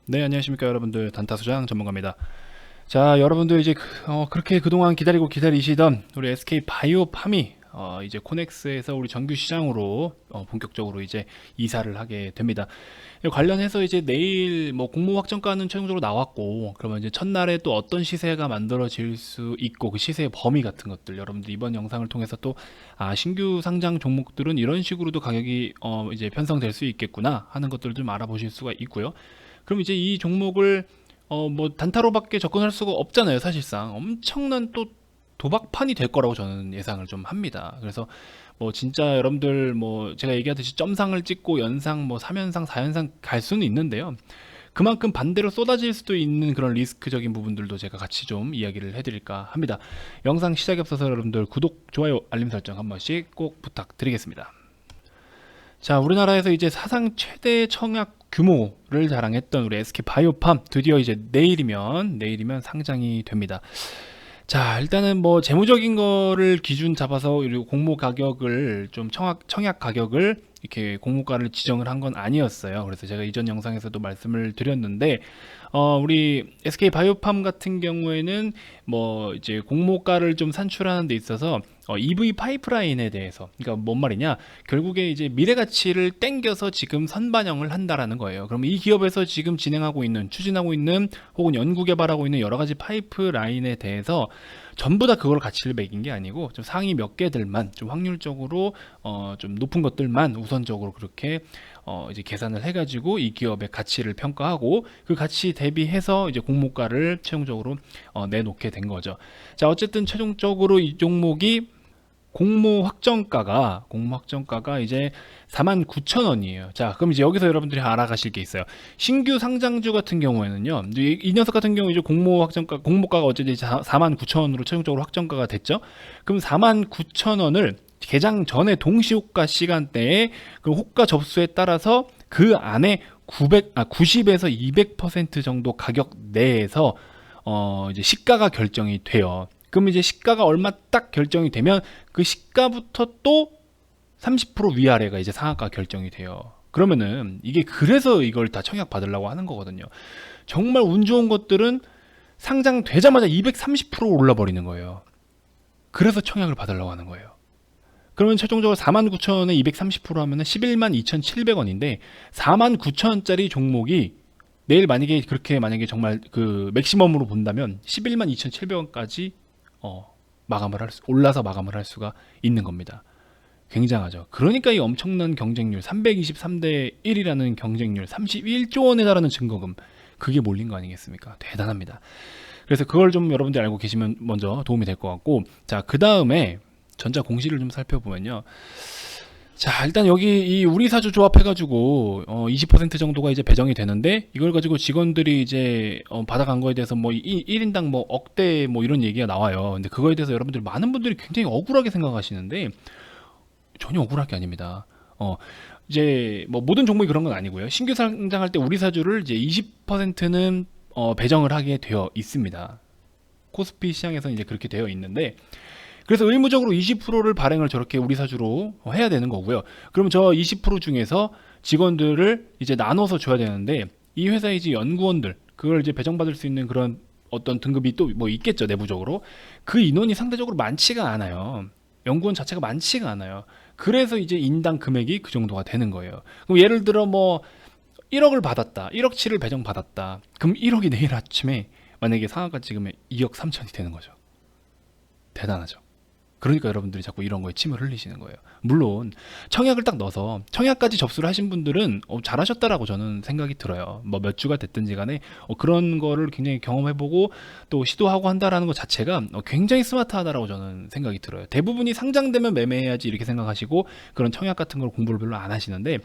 네, 안녕하십니까 여러분들. 단타수장 전문가입니다. 자, 여러분들 이제 그렇게 그동안 기다리고 기다리시던 우리 SK 바이오팜이 이제 코넥스에서 우리 정규 시장으로 본격적으로 이제 이사를 하게 됩니다. 관련해서 이제 내일 뭐 공모 확정가는 최종적으로 나왔고, 그러면 이제 첫날에 또 어떤 시세가 만들어질 수 있고 그 시세의 범위 같은 것들 여러분들 이번 영상을 통해서 또 신규 상장 종목들은 이런 식으로도 가격이 이제 편성될 수 있겠구나 하는 것들을 좀 알아보실 수가 있고요. 그럼 이제 이 종목을 뭐 단타로밖에 접근할 수가 없잖아요. 사실상 엄청난 또 도박판이 될 거라고 저는 예상을 좀 합니다. 그래서 뭐 진짜 여러분들 뭐 제가 얘기하듯이 점상을 찍고 연상 뭐 3연상 4연상 갈 수는 있는데요. 그만큼 반대로 쏟아질 수도 있는 그런 리스크적인 부분들도 제가 같이 좀 이야기를 해드릴까 합니다. 영상 시작에 앞서서 여러분들 구독, 좋아요, 알림 설정 한 번씩 꼭 부탁드리겠습니다. 자, 우리나라에서 이제 사상 최대 청약 규모를 자랑했던 우리 SK 바이오팜 드디어 이제 내일이면 상장이 됩니다. 자, 일단은 뭐 재무적인 거를 기준 잡아서 그리고 공모 가격을 좀 청약 가격을 이렇게 공모가를 지정을 한 건 아니었어요. 그래서 제가 이전 영상에서도 말씀을 드렸는데 우리 SK 바이오팜 같은 경우에는 뭐 이제 공모가를 좀 산출하는 데 있어서 EV 파이프라인에 대해서, 그러니까 뭔 말이냐, 결국에 이제 미래 가치를 땡겨서 지금 선반영을 한다라는 거예요. 그럼 이 기업에서 지금 진행하고 있는, 추진하고 있는 혹은 연구 개발하고 있는 여러 가지 파이프라인에 대해서 전부 다 그걸 가치를 매긴 게 아니고 좀 상위 몇 개들만 좀 확률적으로 좀 높은 것들만 우선적으로 그렇게 이제 계산을 해가지고 이 기업의 가치를 평가하고 그 가치 대비해서 이제 공모가를 최종적으로 내놓게 된 거죠. 자, 어쨌든 최종적으로 이 종목이 공모 확정가가 이제 49,000원이에요. 자, 그럼 이제 여기서 여러분들이 알아가실 게 있어요. 신규 상장주 같은 경우에는요, 이 녀석 같은 경우 이제 공모가가 어쨌든 49,000원으로 최종적으로 확정가가 됐죠. 그럼 49,000원을 개장 전에 동시호가 시간대에 그 호가 접수에 따라서 그 안에 90에서 200% 정도 가격 내에서 이제 시가가 결정이 돼요. 그럼 이제 시가가 얼마 딱 결정이 되면 그 시가부터 또 30% 위아래가 이제 상한가 결정이 돼요. 그러면은 이게 그래서 이걸 다 청약 받으려고 하는 거거든요. 정말 운 좋은 것들은 상장되자마자 230% 올라 버리는 거예요. 그래서 청약을 받으려고 하는 거예요. 그러면 최종적으로 49,000원에 230% 하면은 112,700원인데 49,000원짜리 종목이 내일 만약에 정말 그 맥시멈으로 본다면 112,700원까지 올라서 마감을 할 수가 있는 겁니다. 굉장하죠. 그러니까 이 엄청난 경쟁률, 323대 1이라는 경쟁률, 31조 원에 달하는 증거금, 그게 몰린 거 아니겠습니까? 대단합니다. 그래서 그걸 좀 여러분들이 알고 계시면 먼저 도움이 될 것 같고, 자, 그 다음에 전자 공시를 좀 살펴보면요. 자, 일단 여기 이 우리 사주 조합해가지고 20% 정도가 이제 배정이 되는데, 이걸 가지고 직원들이 이제 받아간 거에 대해서 뭐 1인당 뭐 억대 뭐 이런 얘기가 나와요. 근데 그거에 대해서 여러분들 많은 분들이 굉장히 억울하게 생각하시는데 전혀 억울할 게 아닙니다. 이제 뭐 모든 종목이 그런 건 아니고요. 신규 상장할 때 우리 사주를 이제 20%는 배정을 하게 되어 있습니다. 코스피 시장에서 이제 그렇게 되어 있는데, 그래서 의무적으로 20%를 발행을 저렇게 우리 사주로 해야 되는 거고요. 그럼 저 20% 중에서 직원들을 이제 나눠서 줘야 되는데, 이 회사의 이제 연구원들, 그걸 이제 배정받을 수 있는 그런 어떤 등급이 또 뭐 있겠죠, 내부적으로. 그 인원이 상대적으로 많지가 않아요. 연구원 자체가 많지가 않아요. 그래서 이제 인당 금액이 그 정도가 되는 거예요. 그럼 예를 들어 뭐 1억을 받았다. 1억치를 배정받았다. 그럼 1억이 내일 아침에 만약에 상한가 찍으면 2억 3천이 되는 거죠. 대단하죠. 그러니까 여러분들이 자꾸 이런 거에 침을 흘리시는 거예요. 물론 청약을 딱 넣어서 청약까지 접수를 하신 분들은 잘하셨다라고 저는 생각이 들어요. 뭐 몇 주가 됐든지 간에 그런 거를 굉장히 경험해보고 또 시도하고 한다라는 것 자체가 굉장히 스마트하다라고 저는 생각이 들어요. 대부분이 상장되면 매매해야지 이렇게 생각하시고 그런 청약 같은 걸 공부를 별로 안 하시는데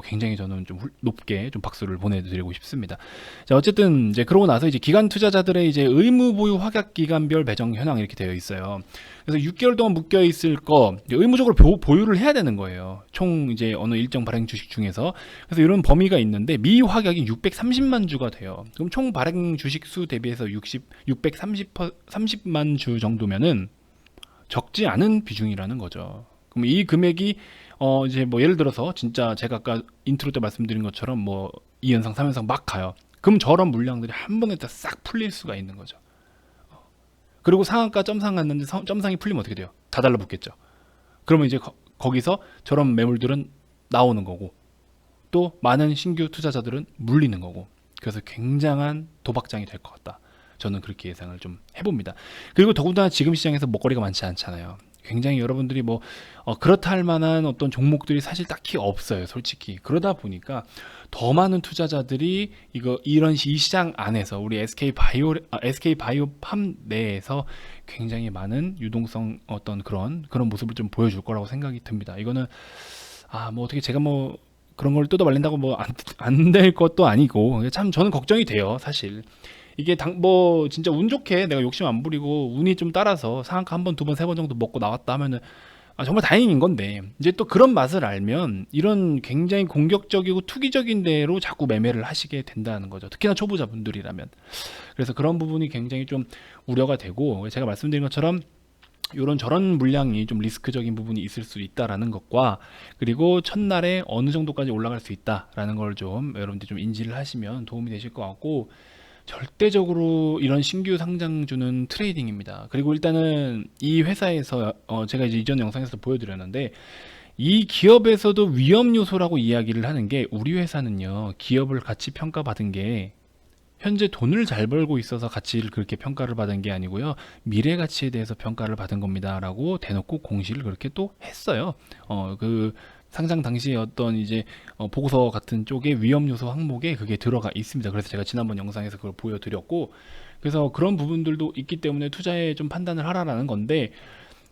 굉장히 저는 좀 높게 좀 박수를 보내드리고 싶습니다. 자, 어쨌든 이제 그러고 나서 이제 기관 투자자들의 이제 의무 보유 확약 기간별 배정 현황 이렇게 되어 있어요. 그래서 6개월 동안 묶여 있을 거 의무적으로 보유를 해야 되는 거예요. 총 이제 어느 일정 발행 주식 중에서. 그래서 이런 범위가 있는데 미확약이 630만 주가 돼요. 그럼 총 발행 주식 수 대비해서 630만 주 정도면은 적지 않은 비중이라는 거죠. 그럼 이 금액이 이제 뭐 예를 들어서 진짜 제가 아까 인트로 때 말씀드린 것처럼 뭐 2연상, 3연상 막 가요. 그럼 저런 물량들이 한 번에 다 싹 풀릴 수가 있는 거죠. 그리고 상한가 점상 갔는데 점상이 풀리면 어떻게 돼요? 다 달라붙겠죠. 그러면 이제 거기서 저런 매물들은 나오는 거고 또 많은 신규 투자자들은 물리는 거고, 그래서 굉장한 도박장이 될 것 같다. 저는 그렇게 예상을 좀 해봅니다. 그리고 더군다나 지금 시장에서 먹거리가 많지 않잖아요. 굉장히 여러분들이 뭐 그렇다 할 만한 어떤 종목들이 사실 딱히 없어요, 솔직히. 그러다 보니까 더 많은 투자자들이 이런 이 시장 안에서 우리 SK 바이오팜 내에서 굉장히 많은 유동성 어떤 그런 모습을 좀 보여줄 거라고 생각이 듭니다. 이거는 뭐 어떻게 제가 뭐 그런 걸 뜯어 말린다고 뭐 안 될 것도 아니고, 참 저는 걱정이 돼요, 사실. 이게 뭐 진짜 운 좋게 내가 욕심 안 부리고 운이 좀 따라서 상한가 한 번, 두 번, 세 번 정도 먹고 나왔다 하면은 정말 다행인 건데, 이제 또 그런 맛을 알면 이런 굉장히 공격적이고 투기적인 대로 자꾸 매매를 하시게 된다는 거죠. 특히나 초보자분들이라면. 그래서 그런 부분이 굉장히 좀 우려가 되고, 제가 말씀드린 것처럼 저런 물량이 좀 리스크적인 부분이 있을 수 있다라는 것과, 그리고 첫날에 어느 정도까지 올라갈 수 있다라는 걸 좀 여러분들이 좀 인지를 하시면 도움이 되실 것 같고, 절대적으로 이런 신규 상장주는 트레이딩입니다. 그리고 일단은 이 회사에서 제가 이제 이전 영상에서 보여드렸는데, 이 기업에서도 위험 요소라고 이야기를 하는 게, 우리 회사는요 기업을 같이 평가받은 게 현재 돈을 잘 벌고 있어서 가치를 그렇게 평가를 받은 게 아니고요, 미래 가치에 대해서 평가를 받은 겁니다 라고 대놓고 공시를 그렇게 또 했어요. 그 상장 당시에 어떤 이제 보고서 같은 쪽에 위험 요소 항목에 그게 들어가 있습니다. 그래서 제가 지난번 영상에서 그걸 보여드렸고, 그래서 그런 부분들도 있기 때문에 투자에 좀 판단을 하라라는 건데,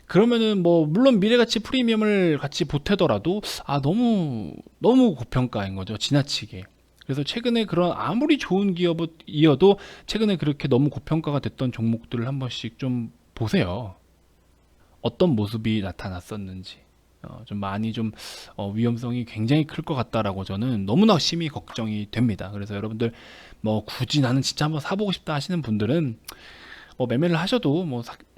그러면은 뭐 물론 미래가치 프리미엄을 같이 보태더라도 너무 고평가인 거죠, 지나치게. 그래서 최근에 그런 아무리 좋은 기업이어도 최근에 그렇게 너무 고평가가 됐던 종목들을 한 번씩 좀 보세요. 어떤 모습이 나타났었는지. 좀 많이 좀 위험성이 굉장히 클 것 같다라고 저는 너무나 심히 걱정이 됩니다. 그래서 여러분들 뭐 굳이 나는 진짜 한번 사보고 싶다 하시는 분들은 매매를 하셔도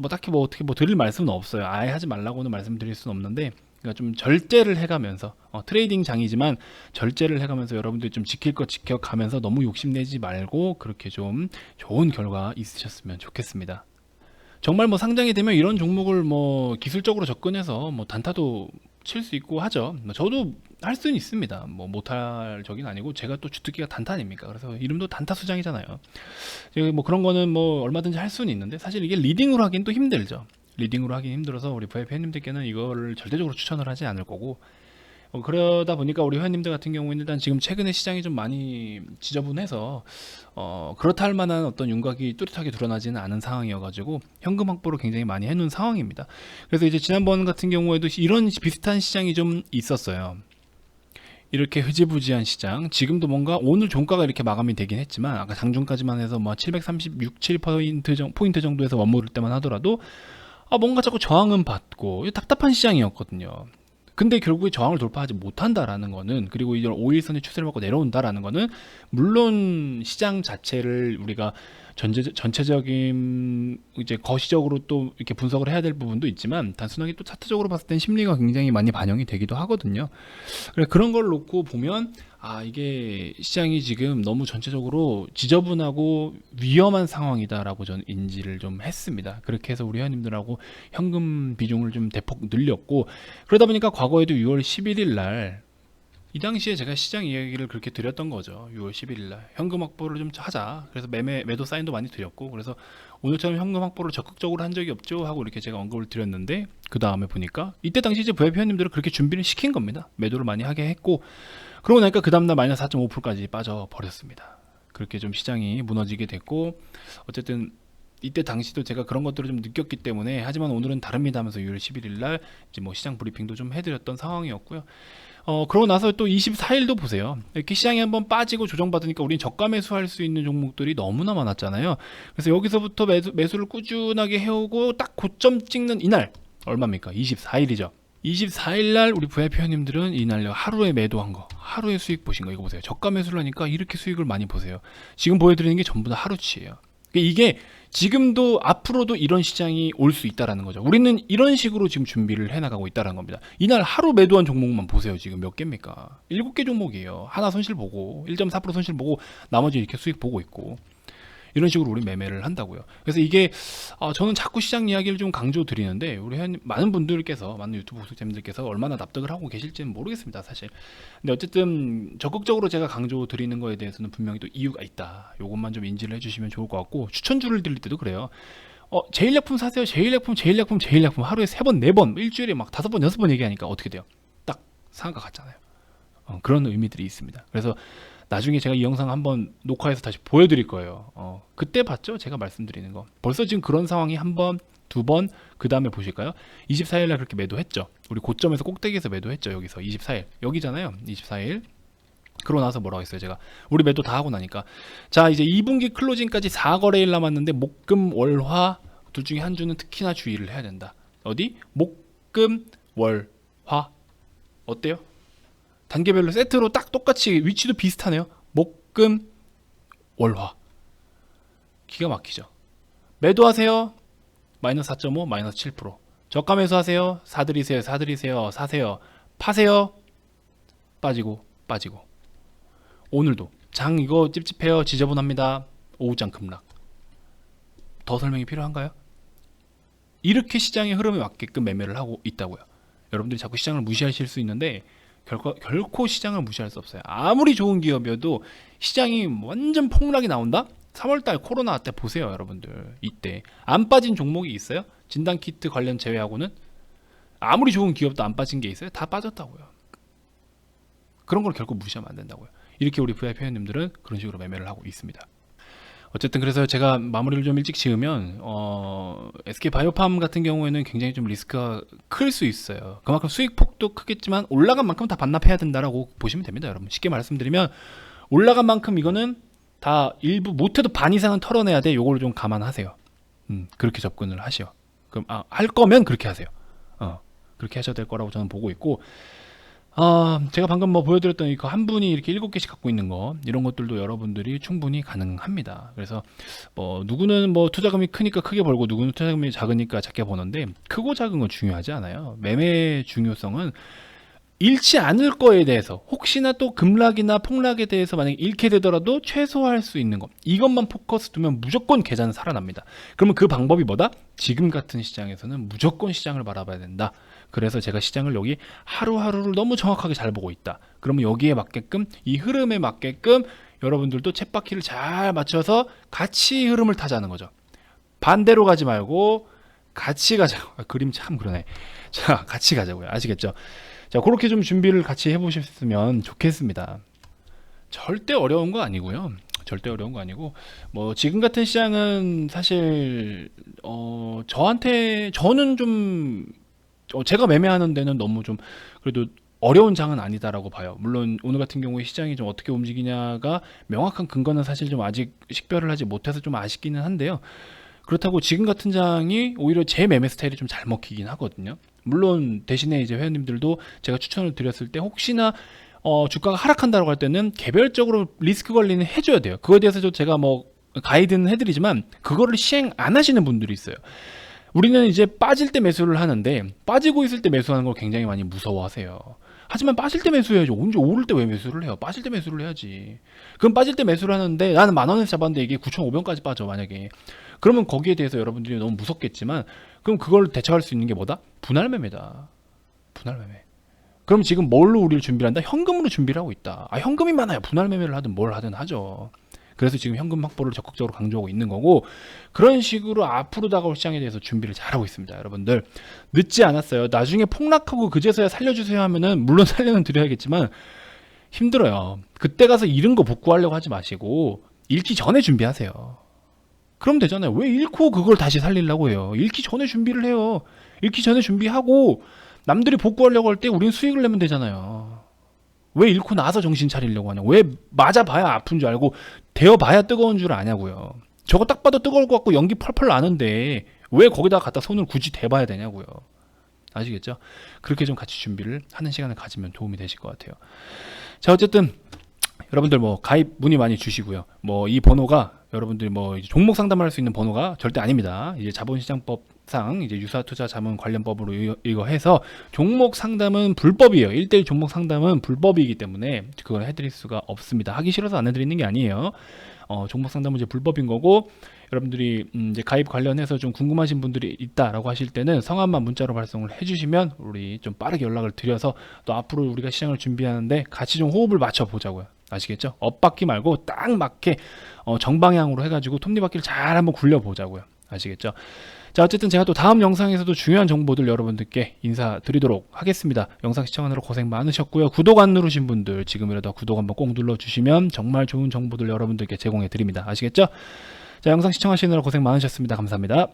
딱히 어떻게 드릴 말씀은 없어요. 아예 하지 말라고는 말씀드릴 수는 없는데, 그러니까 좀 절제를 해가면서 트레이딩 장이지만 절제를 해가면서 여러분들이 좀 지킬 것 지켜가면서 너무 욕심내지 말고 그렇게 좀 좋은 결과 있으셨으면 좋겠습니다. 정말 상장이 되면 이런 종목을 기술적으로 접근해서 단타도 칠 수 있고 하죠. 저도 할 수는 있습니다. 못할 적인 아니고, 제가 또 주특기가 단타 아닙니까? 그래서 이름도 단타 수장이잖아요. 그런 거는 얼마든지 할 수는 있는데, 사실 이게 리딩으로 하긴 또 힘들죠. 리딩으로 하긴 힘들어서 우리 VIP 회원님들께는 이거를 절대적으로 추천을 하지 않을 거고, 그러다 보니까 우리 회원님들 같은 경우에는 일단 지금 최근에 시장이 좀 많이 지저분해서 그렇다 할 만한 어떤 윤곽이 뚜렷하게 드러나지는 않은 상황이어가지고 현금 확보를 굉장히 많이 해놓은 상황입니다. 그래서 이제 지난번 같은 경우에도 이런 비슷한 시장이 좀 있었어요. 이렇게 흐지부지한 시장, 지금도 뭔가 오늘 종가가 이렇게 마감이 되긴 했지만, 아까 장중까지만 해서 736, 7포인트 정도에서 원모를 때만 하더라도 뭔가 자꾸 저항은 받고 답답한 시장이었거든요. 근데 결국에 저항을 돌파하지 못한다라는 거는, 그리고 이런 5일선의 추세를 받고 내려온다라는 거는, 물론 시장 자체를 우리가 전체적인 이제 거시적으로 또 이렇게 분석을 해야 될 부분도 있지만, 단순하게 또 차트적으로 봤을 땐 심리가 굉장히 많이 반영이 되기도 하거든요. 그런 걸 놓고 보면 이게 시장이 지금 너무 전체적으로 지저분하고 위험한 상황이다라고 저는 인지를 좀 했습니다. 그렇게 해서 우리 회원님들하고 현금 비중을 좀 대폭 늘렸고, 그러다 보니까 과거에도 6월 11일 날 이 당시에 제가 시장 이야기를 그렇게 드렸던 거죠. 6월 11일 날 현금 확보를 좀 하자. 그래서 매도 사인도 많이 드렸고, 그래서 오늘처럼 현금 확보를 적극적으로 한 적이 없죠 하고 이렇게 제가 언급을 드렸는데, 그 다음에 보니까 이때 당시 이제 VIP 회원님들은 그렇게 준비를 시킨 겁니다. 매도를 많이 하게 했고, 그러고 나니까 그 다음날 마이너스 4.5%까지 빠져버렸습니다. 그렇게 좀 시장이 무너지게 됐고, 어쨌든 이때 당시도 제가 그런 것들을 좀 느꼈기 때문에, 하지만 오늘은 다릅니다 하면서 6월 11일 날 이제 시장 브리핑도 좀 해드렸던 상황이었고요. 그러고 나서 또 24일도 보세요. 이렇게 시장이 한번 빠지고 조정받으니까 우린 저가 매수할 수 있는 종목들이 너무나 많았잖아요. 그래서 여기서부터 매수를 꾸준하게 해오고 딱 고점 찍는 이날 얼마입니까? 24일이죠. 24일날 우리 VIP 회원님들은 이날 하루에 매도한 거, 하루에 수익 보신 거, 이거 보세요. 저가 매수를 하니까 이렇게 수익을 많이 보세요. 지금 보여드리는 게 전부 다 하루치예요. 이게 지금도 앞으로도 이런 시장이 올 수 있다라는 거죠. 우리는 이런 식으로 지금 준비를 해나가고 있다는 겁니다. 이날 하루 매도한 종목만 보세요. 지금 몇 개입니까? 7개 종목이에요. 하나 손실 보고 1.4% 손실 보고 나머지 이렇게 수익 보고 있고, 이런 식으로 우리 매매를 한다고요. 그래서 이게 저는 자꾸 시장 이야기를 좀 강조 드리는데 우리 많은 분들께서, 많은 유튜브 구독자님들께서 얼마나 납득을 하고 계실지는 모르겠습니다, 사실. 근데 어쨌든 적극적으로 제가 강조 드리는 거에 대해서는 분명히 또 이유가 있다. 요것만 좀 인지를 해주시면 좋을 것 같고, 추천주를 드릴 때도 그래요. 제일약품 사세요. 제일약품 하루에 3번, 4번, 일주일에 막 5번, 6번 얘기하니까 어떻게 돼요? 딱 상한가 같잖아요. 그런 의미들이 있습니다. 그래서 나중에 제가 이 영상 한번 녹화해서 다시 보여드릴 거예요. 그때 봤죠? 제가 말씀드리는 거. 벌써 지금 그런 상황이 한 번, 두 번, 그 다음에 보실까요? 24일날 그렇게 매도했죠. 우리 고점에서 꼭대기에서 매도했죠. 여기서 24일. 여기잖아요. 24일. 그러고 나서 뭐라고 했어요? 제가 우리 매도 다 하고 나니까, 자, 이제 2분기 클로징까지 4거래일 남았는데 목, 금, 월, 화 둘 중에 한 주는 특히나 주의를 해야 된다. 어디? 목, 금, 월, 화. 어때요? 단계별로 세트로 딱 똑같이 위치도 비슷하네요. 목, 금, 월, 화. 기가 막히죠. 매도하세요. 마이너스 4.5, 마이너스 7%. 저가 매수하세요. 사들이세요. 사세요. 파세요. 빠지고. 오늘도 장 이거 찝찝해요. 지저분합니다. 오후장 급락. 더 설명이 필요한가요? 이렇게 시장의 흐름에 맞게끔 매매를 하고 있다고요. 여러분들이 자꾸 시장을 무시하실 수 있는데 결코 시장을 무시할 수 없어요. 아무리 좋은 기업이어도 시장이 완전 폭락이 나온다? 3월달 코로나 때 보세요, 여러분들. 이때 안 빠진 종목이 있어요? 진단키트 관련 제외하고는 아무리 좋은 기업도 안 빠진 게 있어요? 다 빠졌다고요. 그런 걸 결코 무시하면 안 된다고요. 이렇게 우리 VIP 회원님들은 그런 식으로 매매를 하고 있습니다. 어쨌든 그래서 제가 마무리를 좀 일찍 지으면 SK바이오팜 같은 경우에는 굉장히 좀 리스크가 클 수 있어요. 그만큼 수익폭도 크겠지만 올라간 만큼 다 반납해야 된다라고 보시면 됩니다, 여러분. 쉽게 말씀드리면 올라간 만큼 이거는 다 일부 못해도 반 이상은 털어내야 돼. 요거를 좀 감안하세요. 그렇게 접근을 하시오. 그럼 할 거면 그렇게 하세요. 그렇게 하셔야 될 거라고 저는 보고 있고, 제가 방금 뭐 보여드렸던 이거 한 분이 이렇게 7개씩 갖고 있는 거, 이런 것들도 여러분들이 충분히 가능합니다. 그래서 뭐 누구는 뭐 투자금이 크니까 크게 벌고 누구는 투자금이 작으니까 작게 버는데, 크고 작은 건 중요하지 않아요. 매매의 중요성은 잃지 않을 거에 대해서, 혹시나 또 급락이나 폭락에 대해서 만약에 잃게 되더라도 최소화할 수 있는 것, 이것만 포커스 두면 무조건 계좌는 살아납니다. 그러면 그 방법이 뭐다? 지금 같은 시장에서는 무조건 시장을 바라봐야 된다. 그래서 제가 시장을 여기 하루하루를 너무 정확하게 잘 보고 있다. 그러면 여기에 맞게끔, 이 흐름에 맞게끔 여러분들도 쳇바퀴를 잘 맞춰서 같이 흐름을 타자는 거죠. 반대로 가지 말고 같이 가자고. 그림 참 그러네. 자, 같이 가자고요. 아시겠죠? 자, 그렇게 좀 준비를 같이 해보셨으면 좋겠습니다. 절대 어려운 거 아니고요. 절대 어려운 거 아니고, 뭐 지금 같은 시장은 사실 저는 좀 제가 매매하는 데는 너무 좀 그래도 어려운 장은 아니다라고 봐요. 물론 오늘 같은 경우에 시장이 좀 어떻게 움직이냐가 명확한 근거는 사실 좀 아직 식별을 하지 못해서 좀 아쉽기는 한데요. 그렇다고 지금 같은 장이 오히려 제 매매 스타일이 좀 잘 먹히긴 하거든요. 물론 대신에 이제 회원님들도 제가 추천을 드렸을 때 혹시나 주가가 하락한다고 할 때는 개별적으로 리스크 관리는 해줘야 돼요. 그거에 대해서 제가 뭐 가이드는 해드리지만 그거를 시행 안 하시는 분들이 있어요. 우리는 이제 빠질 때 매수를 하는데, 빠지고 있을 때 매수하는 걸 굉장히 많이 무서워하세요. 하지만 빠질 때 매수해야죠. 언제 오를 때 왜 매수를 해요? 빠질 때 매수를 해야지. 그럼 빠질 때 매수를 하는데 나는 10,000원에서 잡았는데 이게 9,500원까지 빠져, 만약에. 그러면 거기에 대해서 여러분들이 너무 무섭겠지만, 그럼 그걸 대처할 수 있는 게 뭐다? 분할 매매다. 분할 매매. 그럼 지금 뭘로 우리를 준비를 한다? 현금으로 준비를 하고 있다. 현금이 많아요. 분할 매매를 하든 뭘 하든 하죠. 그래서 지금 현금 확보를 적극적으로 강조하고 있는 거고, 그런 식으로 앞으로 다가올 시장에 대해서 준비를 잘하고 있습니다. 여러분들 늦지 않았어요. 나중에 폭락하고 그제서야 살려주세요 하면은 물론 살려는 드려야겠지만 힘들어요. 그때 가서 잃은 거 복구하려고 하지 마시고 잃기 전에 준비하세요. 그럼 되잖아요. 왜 잃고 그걸 다시 살리려고 해요? 잃기 전에 준비를 해요. 잃기 전에 준비하고 남들이 복구하려고 할 때 우리는 수익을 내면 되잖아요. 왜 잃고 나서 정신 차리려고 하냐? 왜 맞아봐야 아픈 줄 알고 데워봐야 뜨거운 줄 아냐고요. 저거 딱 봐도 뜨거울 것 같고 연기 펄펄 나는데 왜 거기다 갖다 손을 굳이 대봐야 되냐고요. 아시겠죠? 그렇게 좀 같이 준비를 하는 시간을 가지면 도움이 되실 것 같아요. 자, 어쨌든 여러분들 뭐 가입 문의 많이 주시고요. 뭐 이 번호가 여러분들이 뭐 이제 종목 상담할 수 있는 번호가 절대 아닙니다. 이제 자본시장법상 이제 유사투자자문관련법으로 이거 해서 종목 상담은 불법이에요. 1대1 종목 상담은 불법이기 때문에 그걸 해드릴 수가 없습니다. 하기 싫어서 안 해드리는 게 아니에요. 종목 상담은 이제 불법인 거고, 여러분들이 이제 가입 관련해서 좀 궁금하신 분들이 있다라고 하실 때는 성함만 문자로 발송을 해주시면 우리 좀 빠르게 연락을 드려서 또 앞으로 우리가 시장을 준비하는데 같이 좀 호흡을 맞춰 보자고요. 아시겠죠? 엇박기 말고 딱 맞게 정방향으로 해가지고 톱니바퀴를 잘 한번 굴려보자고요. 아시겠죠? 자, 어쨌든 제가 또 다음 영상에서도 중요한 정보들 여러분들께 인사드리도록 하겠습니다. 영상 시청하느라 고생 많으셨고요. 구독 안 누르신 분들 지금이라도 구독 한번 꼭 눌러주시면 정말 좋은 정보들 여러분들께 제공해 드립니다. 아시겠죠? 자, 영상 시청하시느라 고생 많으셨습니다. 감사합니다.